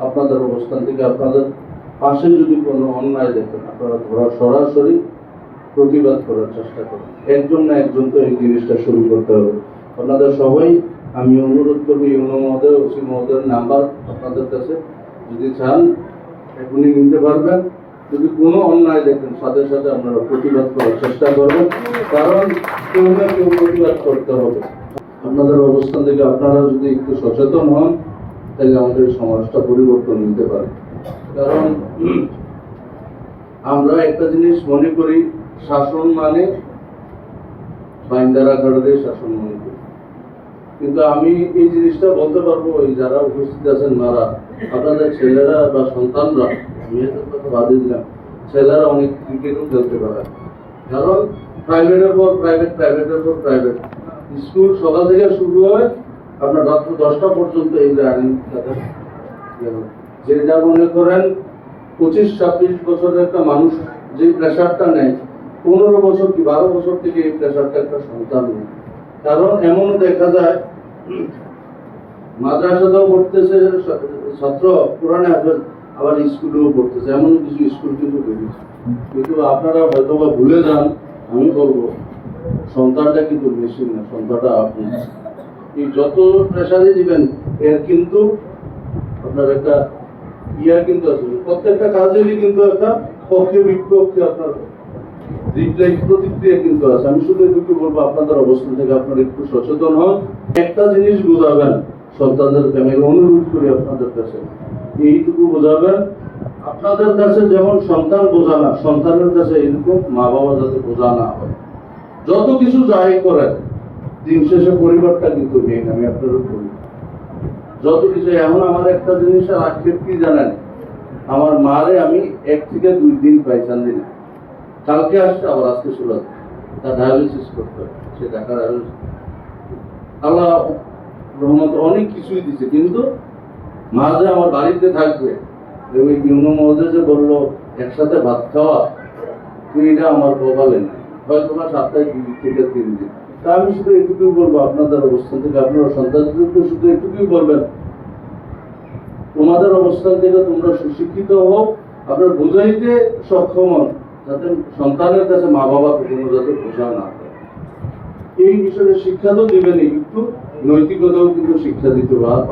আপনাদের অবস্থান থেকে আপনাদের পাশে যদি কোনো অন্যায় দেখেন আপনারা সরাসরি প্রতিবাদ করার চেষ্টা করেন। একজন না একজন তো এই জিনিসটা শুরু করতে হবে। আপনাদের সবাই আমি অনুরোধ করবো ইউনো মহোদয়, ওসি মহোদয়ের নাম্বার আপনাদের কাছে, যদি চান এখনই নিতে পারবেন। যদি কোনো অন্যায় দেখেন সাথে সাথে আপনারা প্রতিবাদ করার চেষ্টা করবেন, কারণ কেউ না কেউ প্রতিবাদ করতে হবে। আপনাদের অবস্থান থেকে আপনারা যদি একটু সচেতন হন তাহলে আমাদের সমাজটা পরিবর্তন নিতে পারে। কারণ আমরা একটা জিনিস মনে করি, শাসন মানে বাইন্দারা ঘরে শাসন মনে করি, কিন্তু আমি এই জিনিসটা বলতে পারবো, ওই যারা উপস্থিত আছেন মারা, আপনাদের ছেলেরা বা সন্তানরা, মেয়েদের কথা বাদে দিলাম, ছেলেরা অনেক ক্রিকেটও খেলতে পারে। কারণ প্রাইভেটের পর প্রাইভেট, প্রাইভেটের পর প্রাইভেট, স্কুল সকাল থেকে শুরু হয় আপনার রাত্র 10টা পর্যন্ত। এই রানিং যেটা মনে করেন 25-26 বছরের একটা মানুষ যে প্রেশারটা নেয়, 15 বছর কি 12 বছর থেকে এই প্রেশারটা একটা সন্তান নেয়। কারণ এমনও দেখা যায় মাদ্রাসাতেও পড়তেছে ছাত্র, কোরআনে হাফেজ, আবার স্কুলেও পড়তেছে, এমন কিছু স্কুল কিন্তু বেরিয়েছে। কিন্তু আপনারা হয়তো বা ভুলে যান, আমি বলবো সন্তানটা কিন্তু মেশিন না, সন্তানটা আপনি। এই যত প্রেশারে দিবেন এর কিন্তু আপনার একটা কিন্তু আছে, প্রত্যেকটা কাজেরই কিন্তু একটা পক্ষে বিপক্ষে আপনার রিপ্লাই প্রতিক্রিয়া কিন্তু আছে। আমি শুধু এটুকু বলবো, আপনাদের অবস্থান থেকে আপনারা একটু সচেতন হন। একটা জিনিস বোঝাবেন সন্তানদেরকে, আমি অনুরোধ করি আপনাদের কাছে, এইটুকু বোঝাবেন আপনাদের কাছে যেমন সন্তান বোঝা না, সন্তানের কাছে এরকম মা বাবা যাতে বোঝা না হয়। যত কিছু যাই করেন দিন শেষে পরিবারটা কিন্তু মেন। আমি আপনাদের বলি যত কিছু। এখন আমার একটা জিনিসের আক্ষেপ কি জানেন, আমার মারে আমি 1 থেকে 2 দিন পাইছেন দিন, কালকে আসছে আবার আজকে শুরু, তার ডায়ালিসিস করতে হবে, সে টাকা আল্লাহ রহমত অনেক কিছুই দিচ্ছে, কিন্তু মা যে আমার বাড়িতে থাকবে, ওই ইউনো মহোদয় যে বললো একসাথে ভাত খাওয়া, তুই এটা আমার কপালে নেই, হয়তো না সপ্তাহে 2 থেকে 3 দিন। তা আমি শুধু এটুকুই বলবো, আপনাদের অবস্থান থেকে আপনারা সন্তানদেরকে শুধু এটুকুই বলবেন, তোমাদের অবস্থান থেকে তোমরা সুশিক্ষিত হও, আপনারা বোঝাইতে সক্ষম হন, যাতে সন্তানের কাছে মা বাবা কোনো যাতে বোঝা না হয়। এই বিষয়ে শিক্ষা তো দিবেন, একটু নৈতিকতাও কিন্তু শিক্ষা দিতে হবে। আর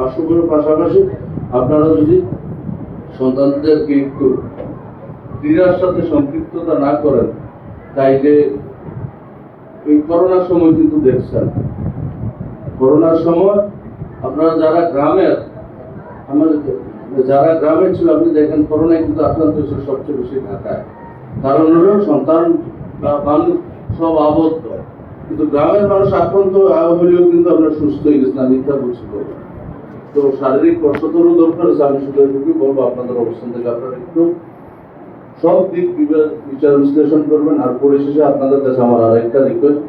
পাশাপাশি আপনারা যদি সন্তানদেরকে একটু ক্রীড়ার সাথে সম্পৃক্ততা না করেন, তাইলে এই করোনার সময় কিন্তু দেখছেন, করোনার সময় আপনারা যারা গ্রামের, আমাদের যারা গ্রামের ছিল, আপনি দেখেন করোনায় কিন্তু আক্রান্ত হয়েছে সবচেয়ে বেশি ঢাকায়। কারণ হলো সন্তান বা মানুষ সব আবদ্ধ, কিন্তু গ্রামের মানুষ আক্রান্ত হলেও কিন্তু আপনার সুস্থ হয়ে গেছে না, মিথ্যা বলছি। তো শারীরিক সচেতনও দরকার আছে। আমি শুধু এটুকুই বলবো, আপনাদের অবস্থান থেকে আপনারা একটু সব দিক বিচার বিশ্লেষণ করবেন। আর পরিশেষে আপনাদের কাছে আমার আরেকটা রিকোয়েস্ট,